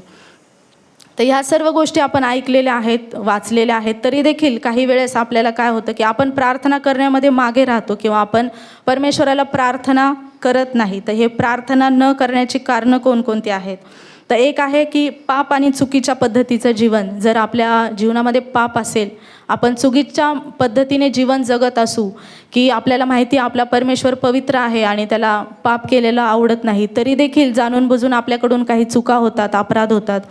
तर ह्या सर्व गोष्टी आपण ऐकलेल्या आहेत, वाचलेल्या आहेत, तरी देखील काही वेळेस आपल्याला काय होतं की आपण प्रार्थना करण्यामध्ये मागे राहतो किंवा आपण परमेश्वराला प्रार्थना करत नाही. तर हे प्रार्थना न करण्याची कारणं कोणकोणती आहेत? तर एक आहे की पाप आणि चुकीच्या पद्धतीचं जीवन. जर आपल्या जीवनामध्ये पाप असेल, आपण चुकीच्या पद्धतीने जीवन जगत असू, की आपल्याला माहिती आपला परमेश्वर पवित्र आहे आणि त्याला पाप केलेलं आवडत नाही, तरी देखील जाणून बुजून आपल्याकडून काही चुका होतात, अपराध होतात.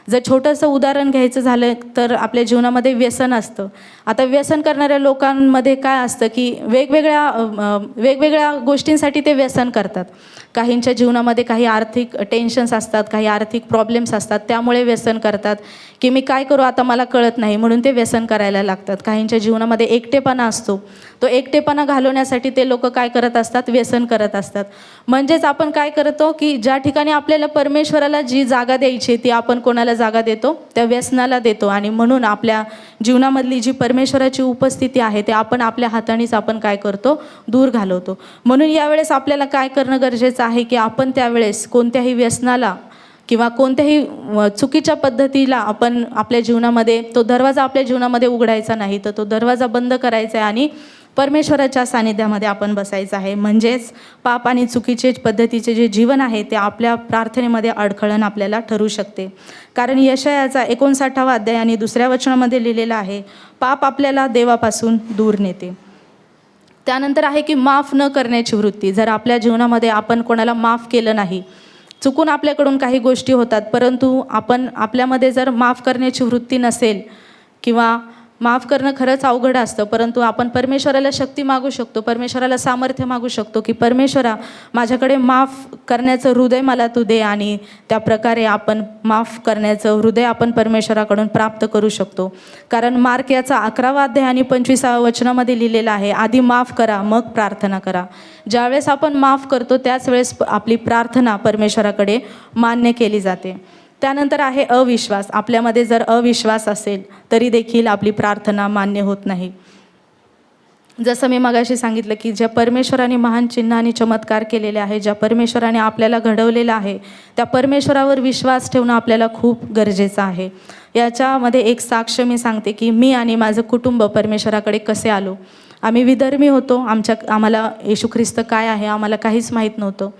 जर छोटंसं उदाहरण घ्यायचं झालं तर आपल्या जीवनामध्ये व्यसन असतं. आता व्यसन करणाऱ्या लोकांमध्ये काय असतं की वेगवेगळ्या गोष्टींसाठी ते व्यसन करतात. काहींच्या जीवनामध्ये काही आर्थिक टेन्शन्स असतात, काही आर्थिक प्रॉब्लेम्स असतात, त्यामुळे व्यसन करतात की मी काय करू आता मला कळत नाही, म्हणून ते व्यसन करायला लागतात. काहींच्या जीवनामध्ये एकटेपणा असतो, तो एकटेपणा घालवण्यासाठी ते लोक काय करत असतात, व्यसन करत असतात. म्हणजेच आपण काय करतो की ज्या ठिकाणी आपल्याला परमेश्वराला जी जागा द्यायची ती आपण कोणाला जागा देतो, त्या व्यसनाला देतो. आणि म्हणून आपल्या जीवनामधली जी परमेश्वराची उपस्थिती आहे ते आपण आपल्या हातानेच आपण काय करतो, दूर घालवतो. म्हणून यावेळेस आपल्याला काय करणं गरजेचं आहे की आपण त्यावेळेस कोणत्याही व्यसनाला किंवा कोणत्याही चुकीच्या पद्धतीला आपण आपल्या जीवनामध्ये तो दरवाजा आपल्या जीवनामध्ये उघडायचा नाही, तर तो दरवाजा बंद करायचा आहे आणि परमेश्वराच्या सानिध्यामध्ये आपण बसायचं आहे. म्हणजेच पाप आणि चुकीचे पद्धतीचे जे जीवन आहे ते आपल्या प्रार्थनेमध्ये अडखळण आपल्याला ठरू शकते. कारण यशायाचा 59वा अध्याय आणि 2ऱ्या वचनामध्ये लिहिलेलं आहे, पाप आपल्याला देवापासून दूर नेते. त्यानंतर आहे की माफ न करण्याची वृत्ती. जर आपल्या जीवनामध्ये आपण कोणाला माफ केलं नाही, चुकून आपल्याकडून काही गोष्टी होतात, परंतु आपल्यामध्ये जर माफ करण्याची वृत्ती नसेल किंवा माफ करणं खरंच अवघड असतं, परंतु आपण परमेश्वराला शक्ती मागू शकतो, परमेश्वराला सामर्थ्य मागू शकतो की परमेश्वरा माझ्याकडे माफ करण्याचं हृदय मला तू दे. आणि त्या प्रकारे आपण माफ करण्याचं हृदय आपण परमेश्वराकडून प्राप्त करू शकतो. कारण मार्क याचा 11वा अध्याय आणि 25व्या वचनामध्ये लिहिलेलं आहे, आधी माफ करा मग प्रार्थना करा. ज्यावेळेस आपण माफ करतो त्याच वेळेस आपली प्रार्थना परमेश्वराकडे मान्य केली जाते. त्यानंतर आहे अविश्वास. आपल्यामध्ये जर अविश्वास असेल तरी देखील आपली प्रार्थना मान्य होत नाही. जसं मी मगाशी सांगितलं की ज्या परमेश्वराने महान चिन्ह आणि चमत्कार केलेले आहे, ज्या परमेश्वराने आपल्याला घडवलेलं आहे, त्या परमेश्वरावर विश्वास ठेवणं आपल्याला खूप गरजेचं आहे. याच्यामध्ये एक साक्ष मी सांगते की मी आणि माझं कुटुंब परमेश्वराकडे कसे आलो. आम्ही विधर्मी होतो, आम्हाला येशू ख्रिस्त काय आहे आम्हाला काहीच माहीत नव्हतं.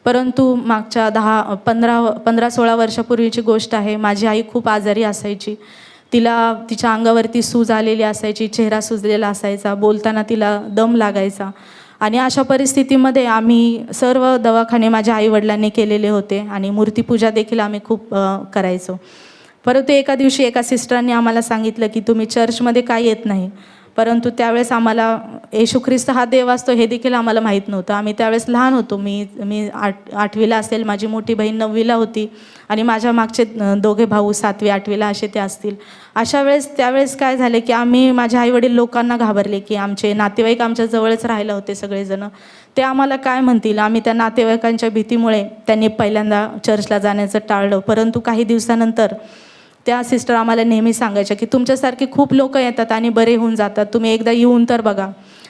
परंतु मागच्या 15-16 वर्षापूर्वीची गोष्ट आहे. माझी आई खूप आजारी असायची. तिच्या अंगावरती सूज आलेली असायची, चेहरा सुजलेला असायचा, बोलताना तिला दम लागायचा. आणि अशा परिस्थितीमध्ये आम्ही सर्व दवाखाने माझ्या आईवडिलांनी केलेले होते आणि मूर्तीपूजा देखील आम्ही खूप करायचो. परंतु एका दिवशी एका सिस्टरांनी आम्हाला सांगितलं की तुम्ही चर्चमध्ये काय येत नाही. परंतु त्यावेळेस आम्हाला येशू ख्रिस्त हा देव असतो हे देखील आम्हाला माहीत नव्हतं. आम्ही त्यावेळेस लहान होतो. मी 8वीला असेल, माझी मोठी बहीण 9वीला होती आणि माझ्या मागचे 2 भाऊ 7वी 8वीला असे ते असतील. त्यावेळेस काय झाले की माझे आईवडील लोकांना घाबरले की आमचे नातेवाईक आमच्या जवळच राहिला होते सगळेजण, ते आम्हाला काय म्हणतील. आम्ही त्या नातेवाईकांच्या भीतीमुळे त्यांनी पहिल्यांदा चर्चला जाण्याचं टाळलं. परंतु काही दिवसानंतर त्या सिस्टर आम्हाला नेहमी सांगायच्या की तुमच्यासारखे खूप लोक येतात आणि बरे होऊन जातात, तुम्ही एकदा येऊन तर बघा.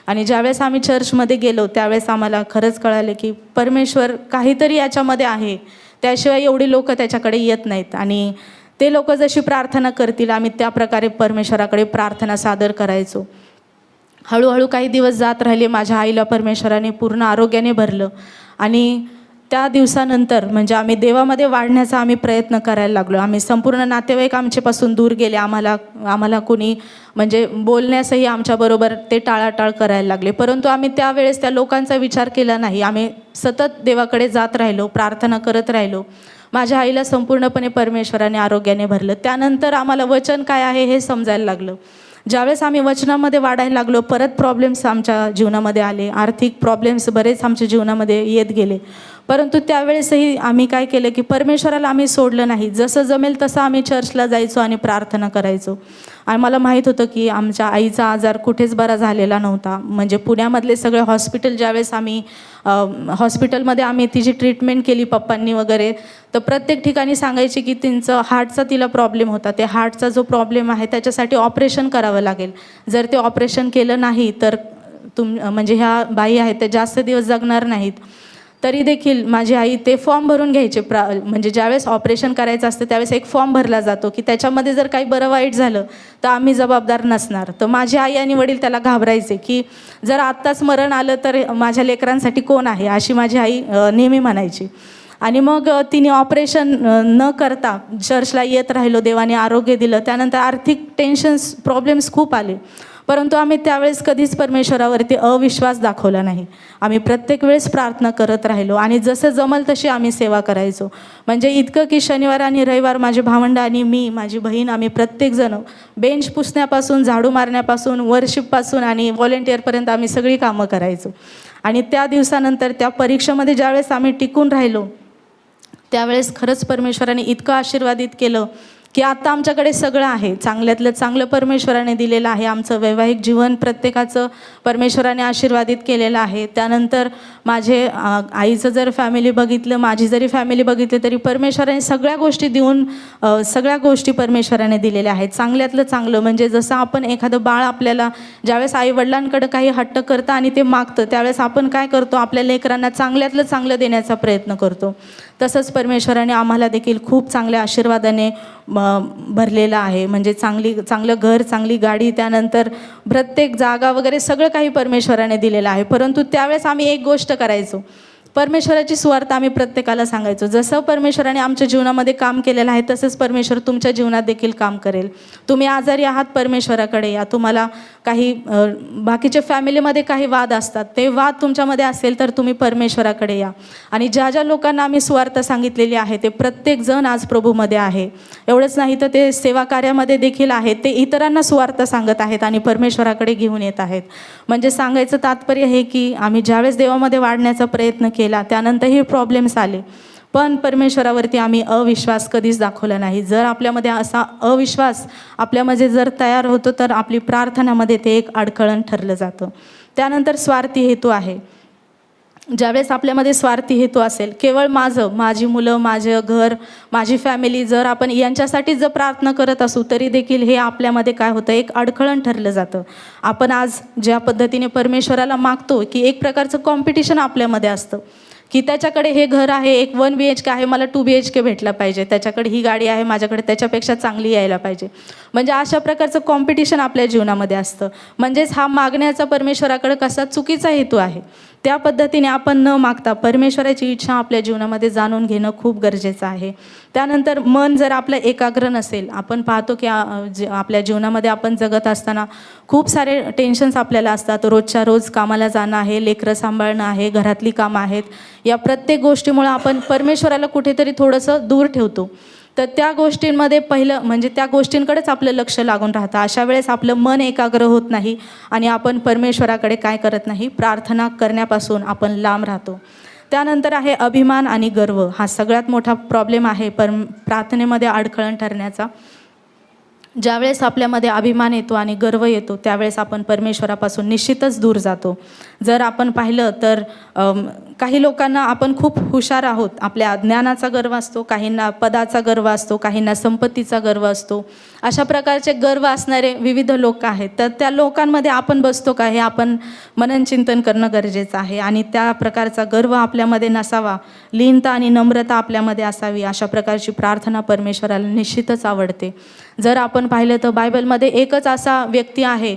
आणि ज्यावेळेस आम्ही चर्चमध्ये गेलो त्यावेळेस आम्हाला खरंच कळालं की परमेश्वर काहीतरी याच्यामध्ये आहे, त्याशिवाय एवढी लोक त्याच्याकडे येत नाहीत. आणि ते लोक जशी प्रार्थना करतील आम्ही त्या प्रकारे परमेश्वराकडे प्रार्थना सादर करायचो. हळूहळू काही दिवस जात राहिले. माझ्या आईला परमेश्वराने पूर्ण आरोग्याने भरलं आणि त्या दिवसानंतर म्हणजे आम्ही देवामध्ये वाढण्याचा आम्ही प्रयत्न करायला लागलो. आम्ही संपूर्ण नातेवाईक आमच्यापासून दूर गेले. आम्हाला कोणी म्हणजे बोलण्यासही आमच्याबरोबर ते टाळाटाळ करायला लागले. परंतु आम्ही त्यावेळेस त्या लोकांचा विचार केला नाही. आम्ही सतत देवाकडे जात राहिलो, प्रार्थना करत राहिलो. माझ्या आईला संपूर्णपणे परमेश्वराने आरोग्याने भरलं. त्यानंतर आम्हाला वचन काय आहे हे समजायला लागलं. ज्यावेळेस आम्ही वचनामध्ये वाढायला लागलो, परत प्रॉब्लेम्स आमच्या जीवनामध्ये आले. आर्थिक प्रॉब्लेम्स बरेच आमच्या जीवनामध्ये येत गेले. परंतु त्यावेळेसही आम्ही काय केलं की परमेश्वराला आम्ही सोडलं नाही. जसं जमेल तसं आम्ही चर्चला जायचो आणि प्रार्थना करायचो. आम्हाला माहीत होतं की आमच्या आईचा आजार कुठेच बरा झालेला नव्हता. म्हणजे पुण्यामधले सगळे हॉस्पिटल ज्यावेळेस आम्ही हॉस्पिटलमध्ये आम्ही तिची ट्रीटमेंट केली पप्पांनी वगैरे, तर प्रत्येक ठिकाणी सांगायचे की तिचं हार्टचा तिला प्रॉब्लेम होता. ते हार्टचा जो प्रॉब्लेम आहे त्याच्यासाठी ऑपरेशन करावं लागेल. जर ते ऑपरेशन केलं नाही तर म्हणजे ह्या बाई आहेत त्या जास्त दिवस जगणार नाहीत. तरी देखील माझी आई ते फॉर्म भरून घ्यायचे. म्हणजे ज्यावेळेस ऑपरेशन करायचं असतं त्यावेळेस एक फॉर्म भरला जातो की त्याच्यामध्ये जर काही बरं वाईट झालं तर आम्ही जबाबदार नसणार. तर माझी आई आणि वडील त्याला घाबरायचे की जर आत्ताच मरण आलं तर माझ्या लेकरांसाठी कोण आहे, अशी माझी आई नेहमी म्हणायची. आणि मग तिने ऑपरेशन न करता चर्चला येत राहिलो. देवाने आरोग्य दिलं. त्यानंतर आर्थिक टेन्शन्स प्रॉब्लेम्स खूप आले. परंतु आम्ही त्यावेळेस कधीच परमेश्वरावरती अविश्वास दाखवला नाही. आम्ही प्रत्येक वेळेस प्रार्थना करत राहिलो आणि जसं जमल तशी आम्ही सेवा करायचो. म्हणजे इतकं की शनिवार आणि रविवार माझे भावंड आणि मी, माझी बहीण, आम्ही प्रत्येकजण बेंच पुसण्यापासून, झाडू मारण्यापासून, वर्शिपपासून आणि व्हॉलेंटिअरपर्यंत आम्ही सगळी कामं करायचो. आणि त्या दिवसानंतर त्या परीक्षेमध्ये ज्यावेळेस आम्ही टिकून राहिलो त्यावेळेस खरंच परमेश्वराने इतकं आशीर्वादित केलं की आता आमच्याकडे सगळं आहे. चांगल्यातलं चांगलं परमेश्वराने दिलेलं आहे. आमचं वैवाहिक जीवन प्रत्येकाचं परमेश्वराने आशीर्वादित केलेलं आहे. त्यानंतर माझे आईचं जर फॅमिली बघितलं, माझी जरी फॅमिली बघितली तरी परमेश्वराने सगळ्या गोष्टी देऊन सगळ्या गोष्टी परमेश्वराने दिलेल्या आहेत. चांगल्यातलं चांगलं म्हणजे जसं आपण एखादं बाळ आपल्याला ज्यावेळेस आईवडिलांकडे काही हट्ट करतं आणि ते मागतं त्यावेळेस आपण काय करतो, आपल्या लेकरांना चांगल्यातलं चांगलं देण्याचा प्रयत्न करतो. तसंच परमेश्वराने आम्हाला देखील खूप चांगल्या आशीर्वादाने भरलेलं आहे. म्हणजे चांगलं घर, चांगली गाडी, त्यानंतर प्रत्येक जागा वगैरे सगळं काही परमेश्वराने दिलेलं आहे. परंतु त्यावेळेस आम्ही एक गोष्ट करायचो, परमेश्वराची सुवार्थ आम्ही प्रत्येकाला सांगायचो. जसं परमेश्वराने आमच्या जीवनामध्ये काम केलेलं आहे तसंच परमेश्वर तुमच्या जीवनात देखील काम करेल. तुम्ही आजारी आहात, परमेश्वराकडे या. तुम्हाला काही बाकीच्या फॅमिलीमध्ये काही वाद असतात, ते वाद तुमच्यामध्ये असेल तर तुम्ही परमेश्वराकडे या. आणि ज्या ज्या लोकांना आम्ही सुवार्थ सांगितलेली आहे ते प्रत्येकजण आज प्रभूमध्ये आहे. एवढंच नाही तर ते सेवा कार्यामध्ये देखील आहेत. ते इतरांना सुवार्थ सांगत आहेत आणि परमेश्वराकडे घेऊन येत आहेत. म्हणजे सांगायचं तात्पर्य हे की आम्ही ज्यावेळेस देवामध्ये वाढण्याचा प्रयत्न केला त्यानंतरही प्रॉब्लेम्स आले, पण परमेश्वरावरती आम्ही अविश्वास कधीच दाखवला नाही. जर आपल्यामध्ये असा अविश्वास आपल्यामध्ये जर तयार होतो तर आपली प्रार्थनामध्ये ते एक अडखळण ठरलं जातं. त्यानंतर स्वार्थी हेतू आहे. ज्यावेळेस आपल्यामध्ये स्वार्थी हेतू असेल, केवळ माझी मुलं, माझं घर, माझी फॅमिली, जर आपण यांच्यासाठी जर प्रार्थना करत असू तरी देखील हे आपल्यामध्ये काय होतं, एक अडखळण ठरलं जातं. आपण आज ज्या पद्धतीने परमेश्वराला मागतो की एक प्रकारचं कॉम्पिटिशन आपल्यामध्ये असतं की त्याच्याकडे हे घर आहे, एक 1 BHK आहे, मला 2 BHK भेटला पाहिजे. त्याच्याकडे ही गाडी आहे, माझ्याकडे त्याच्यापेक्षा चांगली यायला पाहिजे. म्हणजे अशा प्रकारचं कॉम्पिटिशन आपल्या जीवनामध्ये असतं. म्हणजेच हा मागण्याचा परमेश्वराकडे कसा चुकीचा हेतू आहे. त्या पद्धतीने आपण न मागता परमेश्वराची इच्छा आपल्या जीवनामध्ये जाणून घेणं खूप गरजेचं आहे. त्यानंतर मन जर आपलं एकाग्र नसेल, आपण पाहतो की आपल्या जीवनामध्ये आपण जगत असताना खूप सारे टेन्शन्स आपल्याला असतात. रोजच्या रोज कामाला जाणं आहे, लेकरं सांभाळणं आहे, घरातली कामं आहेत. या प्रत्येक गोष्टीमुळं आपण परमेश्वराला कुठेतरी थोडंसं दूर ठेवतो. तर त्या गोष्टींमध्ये पहिलं म्हणजे त्या गोष्टींकडेच आपलं लक्ष लागून राहतं. अशा वेळेस आपलं मन एकाग्र होत नाही आणि आपण परमेश्वराकडे काय करत नाही, प्रार्थना करण्यापासून आपण लांब राहतो. त्यानंतर आहे अभिमान आणि गर्व. हा सगळ्यात मोठा प्रॉब्लेम आहे प्रार्थनेमध्ये अडखळण ठरण्याचा. ज्यावेळेस आपल्यामध्ये अभिमान येतो आणि गर्व येतो त्यावेळेस आपण परमेश्वरापासून निश्चितच दूर जातो. जर आपण पाहिलं तर काही लोकांना आपण खूप हुशार आहोत, आपल्या ज्ञानाचा गर्व असतो, काहींना पदाचा गर्व असतो, काहींना संपत्तीचा गर्व असतो. अशा प्रकारचे गर्व असणारे विविध लोक आहेत. तर त्या लोकांमध्ये आपण बसतो का हे आपण मननचिंतन करणं गरजेचं आहे. आणि त्या प्रकारचा गर्व आपल्यामध्ये नसावा, लीनता आणि नम्रता आपल्यामध्ये असावी. अशा प्रकारची प्रार्थना परमेश्वराला निश्चितच आवडते. जर आपण पाहिलं तर बायबलमध्ये एकच असा व्यक्ती आहे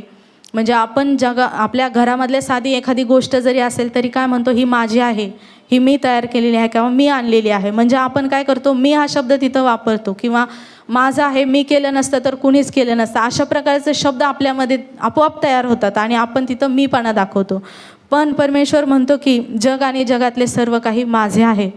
म्हणजे आपण आपल्या घरामधल्या साधी एखादी गोष्ट जरी असेल तरी काय म्हणतो, ही माझी आहे, ही मी तयार केलेली आहे किंवा मी आणलेली आहे. म्हणजे आपण काय करतो, मी हा शब्द तिथं वापरतो किंवा माझं आहे, मी केलं नसतं तर कुणीच केलं नसतं, अशा प्रकारचे शब्द आपल्यामध्ये आपोआप तयार होतात आणि आपण तिथं मीपणा दाखवतो. पण परमेश्वर म्हणतो की जग आणि जगातले सर्व काही माझे आहे.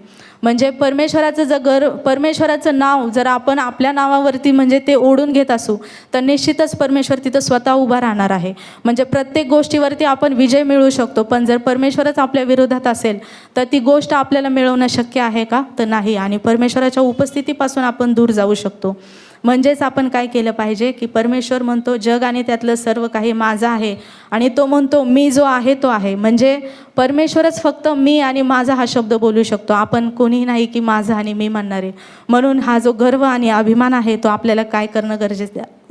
म्हणजे परमेश्वराचं नाव जर आपण आपल्या नावावरती म्हणजे ते ओढून घेत असू तर निश्चितच परमेश्वर तिथं स्वतः उभा राहणार आहे. म्हणजे प्रत्येक गोष्टीवरती आपण विजय मिळवू शकतो, पण जर परमेश्वरच आपल्या विरोधात असेल तर ती गोष्ट आपल्याला मिळवणं शक्य आहे का? तर नाही. आणि परमेश्वराच्या उपस्थितीपासून आपण दूर जाऊ शकतो. म्हणजेच आपण काय केलं पाहिजे की परमेश्वर म्हणतो जग आणि त्यातलं सर्व काही माझं आहे आणि तो म्हणतो मी जो आहे तो आहे. म्हणजे परमेश्वरच फक्त मी आणि माझा हा शब्द बोलू शकतो. आपण कोणीही नाही की माझं आणि मी म्हणणारे. म्हणून हा जो गर्व आणि अभिमान आहे तो आपल्याला काय करणं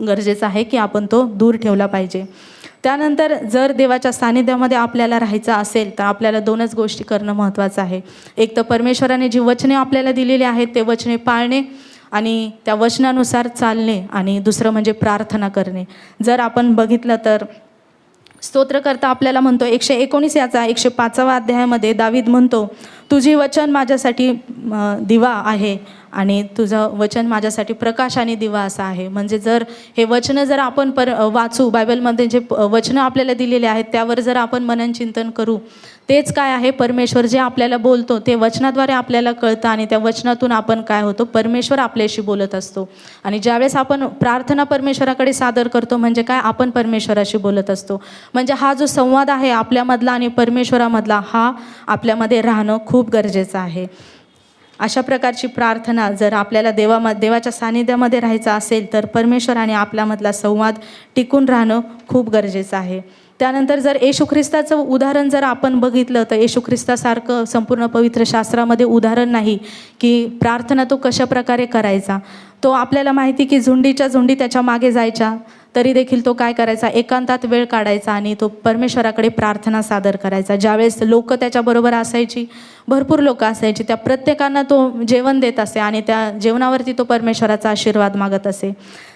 गरजेचं आहे की आपण तो दूर ठेवला पाहिजे. त्यानंतर जर देवाच्या सानिध्यामध्ये आपल्याला राहायचं असेल तर आपल्याला 2च गोष्टी करणं महत्त्वाचं आहे. एक तर परमेश्वराने जी वचने आपल्याला दिलेली आहेत ते वचने पाळणे आणि त्या वचनानुसार चालणे, आणि दुसरं म्हणजे प्रार्थना करणे. जर आपण बघितलं तर स्तोत्रकर्ता आपल्याला म्हणतो 119 याचा 105 अध्यायामध्ये दावीद म्हणतो, तुझी वचन माझ्यासाठी दिवा आहे आणि तुझं वचन माझ्यासाठी प्रकाश आणि दिवा असा आहे. म्हणजे जर हे वचनं जर आपण वाचू, बायबलमध्ये जे वचनं आपल्याला दिलेले आहेत त्यावर जर आपण मनन चिंतन करू, तेच काय आहे, परमेश्वर जे आपल्याला बोलतो ते वचनाद्वारे आपल्याला कळतं आणि त्या वचनातून आपण काय होतो, परमेश्वर आपल्याशी बोलत असतो. आणि ज्यावेळेस आपण प्रार्थना परमेश्वराकडे सादर करतो म्हणजे काय, आपण परमेश्वराशी बोलत असतो. म्हणजे हा जो संवाद आहे आपल्यामधला आणि परमेश्वरामधला हा आपल्यामध्ये राहणं खूप गरजेचं आहे. अशा प्रकारची प्रार्थना जर आपल्याला देवाच्या सानिध्यामध्ये राहायचं असेल तर परमेश्वर आणि आपल्यामधला संवाद टिकून राहणं खूप गरजेचं आहे. त्यानंतर जर येशू ख्रिस्ताचं उदाहरण जर आपण बघितलं तर येशू ख्रिस्तासारखं संपूर्ण पवित्र शास्त्रामध्ये उदाहरण नाही की प्रार्थना तो कशा प्रकारे करायचा. तो आपल्याला माहिती की झुंडीच्या झुंडी त्याच्या मागे जायच्या तरी देखील तो काय करायचा, एकांतात वेळ काढायचा आणि तो परमेश्वराकडे प्रार्थना सादर करायचा. ज्यावेळेस लोक त्याच्याबरोबर असायची, भरपूर लोक असायची, त्या प्रत्येकांना तो जेवण देत असे आणि त्या जेवणावरती तो परमेश्वराचा आशीर्वाद मागत असे.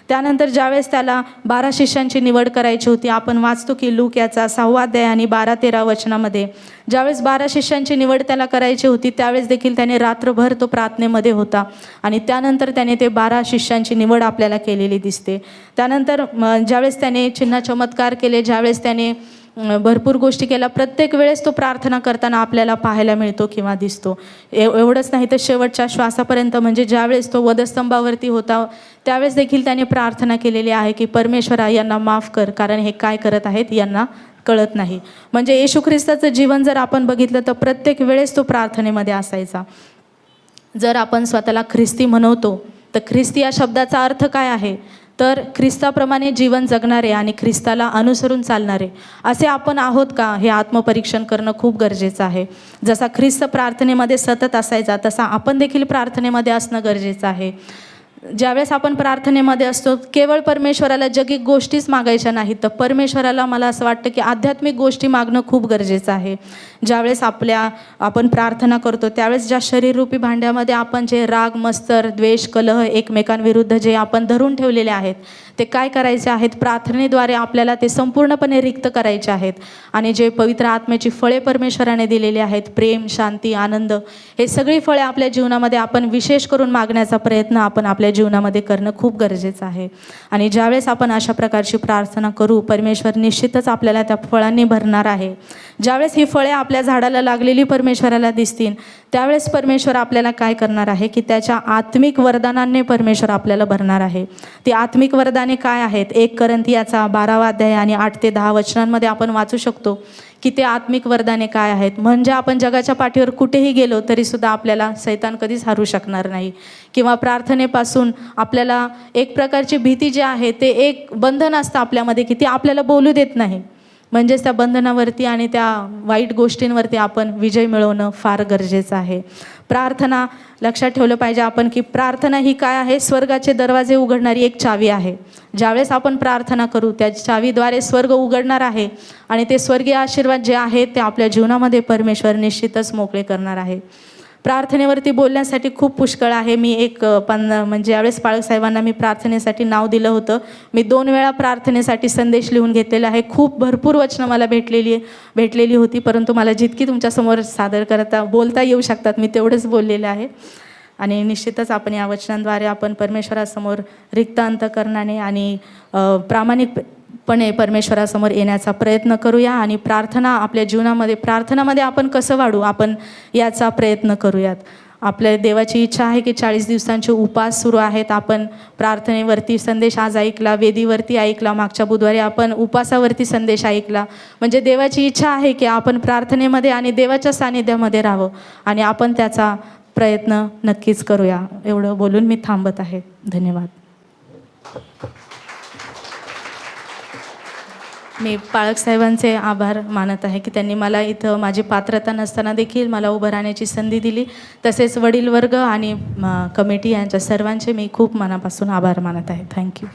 त्यानंतर ज्यावेळेस त्याला 12 शिष्यांची निवड करायची होती, आपण वाचतो की लूक याचा 6 अध्याय आणि 12-13 वचनामध्ये ज्यावेळेस 12 शिष्यांची निवड त्याला करायची होती त्यावेळेस देखील त्याने रात्रभर तो प्रार्थनेमध्ये होता आणि त्यानंतर त्याने ते 12 शिष्यांची निवड आपल्याला केलेली दिसते. त्यानंतर ज्यावेळेस त्याने चिन्ह चमत्कार केले, ज्यावेळेस त्याने भरपूर गोष्टी केल्या, प्रत्येक वेळेस तो प्रार्थना करताना आपल्याला पाहायला मिळतो किंवा दिसतो. एवढंच नाही तर शेवटच्या श्वासापर्यंत म्हणजे ज्यावेळेस तो वधस्तंभावरती होता त्यावेळेस देखील त्याने प्रार्थना केलेली आहे की परमेश्वरा यांना माफ कर, कारण हे काय करत आहेत यांना कळत नाही. म्हणजे येशू ख्रिस्ताचं जीवन जर आपण बघितलं तर प्रत्येक वेळेस तो प्रार्थनेमध्ये असायचा. जर आपण स्वतःला ख्रिस्ती म्हणवतो तर ख्रिस्ती या शब्दाचा अर्थ काय आहे, तर ख्रिस्ताप्रमाणे जीवन जगणारे आणि ख्रिस्ताला अनुसरून चालणारे असे आपण आहोत का, हे आत्मपरीक्षण करणं खूप गरजेचं आहे. जसा ख्रिस्त प्रार्थनेमध्ये सतत असायचा तसा आपण देखील प्रार्थनेमध्ये असणं गरजेचं आहे. ज्यावेळेस आपण प्रार्थनेमध्ये असतो केवळ परमेश्वराला जगिक गोष्टीच मागायच्या नाहीत तर परमेश्वराला मला असं वाटतं की आध्यात्मिक गोष्टी मागणं खूप गरजेचं आहे. ज्यावेळेस आपण प्रार्थना करतो त्यावेळेस ज्या शरीररूपी भांड्यामध्ये आपण जे राग, मत्सर, द्वेष, कलह एकमेकांविरुद्ध जे आपण धरून ठेवलेले आहेत ते काय करायचे आहेत, प्रार्थनेद्वारे आपल्याला ते संपूर्णपणे रिक्त करायचे आहेत. आणि जे पवित्र आत्म्याची फळे परमेश्वराने दिलेली आहेत, प्रेम, शांती, आनंद, हे सगळी फळे आपल्या जीवनामध्ये आपण विशेष करून मागण्याचा प्रयत्न आपण आपल्या जीवनामध्ये करणं खूप गरजेचं आहे. आणि ज्यावेळेस आपण अशा प्रकारची प्रार्थना करू परमेश्वर निश्चितच आपल्याला त्या फळांनी भरणार आहे. ज्यावेळेस ही फळे आपल्या झाडाला लागलेली परमेश्वराला दिसतील त्यावेळेस परमेश्वर आपल्याला काय करणार आहे की त्याच्या आत्मिक वरदानांनी परमेश्वर आपल्याला भरणार आहे. ती आत्मिक वरदाने काय आहेत, 1 कोरिंथियाचा 12 अध्याय आणि 8 ते 10 वचनांमध्ये आपण वाचू शकतो की ते आत्मिक वरदाने काय आहेत. म्हणजे आपण जगाच्या पाठीवर कुठेही गेलो तरीसुद्धा आपल्याला सैतान कधीच हरू शकणार नाही. किंवा प्रार्थनेपासून आपल्याला एक प्रकारची भीती जी आहे ते एक बंधन असतं आपल्यामध्ये की ती आपल्याला बोलू देत नाही. म्हणजेच त्या बंधनावरती आणि त्या वाईट गोष्टींवरती आपण विजय मिळवणं फार गरजेचं आहे. प्रार्थना लक्षात ठेवलं पाहिजे आपण की प्रार्थना ही काय आहे, स्वर्गाचे दरवाजे उघडणारी एक चावी आहे. ज्यावेळेस आपण प्रार्थना करू त्या चावीद्वारे स्वर्ग उघडणार आहे आणि ते स्वर्गीय आशीर्वाद जे आहेत ते आपल्या जीवनामध्ये परमेश्वर निश्चितच मोकळे करणार आहे. प्रार्थनेवरती बोलण्यासाठी खूप पुष्कळ आहे. मी म्हणजे यावेळेस पाळक साहेबांना मी प्रार्थनेसाठी नाव दिलं होतं. मी 2 वेळा प्रार्थनेसाठी संदेश लिहून घेतलेला आहे. खूप भरपूर वचनं मला भेटलेली होती, परंतु मला जितकी तुमच्यासमोर बोलता येऊ शकतात मी तेवढंच बोललेलं आहे. आणि निश्चितच आपण या वचनांद्वारे आपण परमेश्वरासमोर रिक्त अंतकरणाने आणि प्रामाणिकपणे परमेश्वरासमोर येण्याचा प्रयत्न करूया. आणि आपल्या जीवनामध्ये प्रार्थनामध्ये आपण कसं वाढू, आपण याचा प्रयत्न करूयात. आपल्या देवाची इच्छा आहे की 40 दिवसांचे उपास सुरू आहेत. आपण प्रार्थनेवरती संदेश आज ऐकला, वेदीवरती ऐकला, मागच्या बुधवारी आपण उपासावरती संदेश ऐकला. म्हणजे देवाची इच्छा आहे की आपण प्रार्थनेमध्ये आणि देवाच्या सानिध्यामध्ये राहावं आणि आपण त्याचा प्रयत्न नक्कीच करूया. एवढं बोलून मी थांबत आहे. धन्यवाद. मी पाळक साहेबांचे आभार मानत आहे की त्यांनी मला इथं माझी पात्रता नसताना देखील मला उभं राहण्याची संधी दिली. तसेच वडील वर्ग आणि कमिटी यांच्या सर्वांचे मी खूप मनापासून आभार मानत आहे. थँक्यू.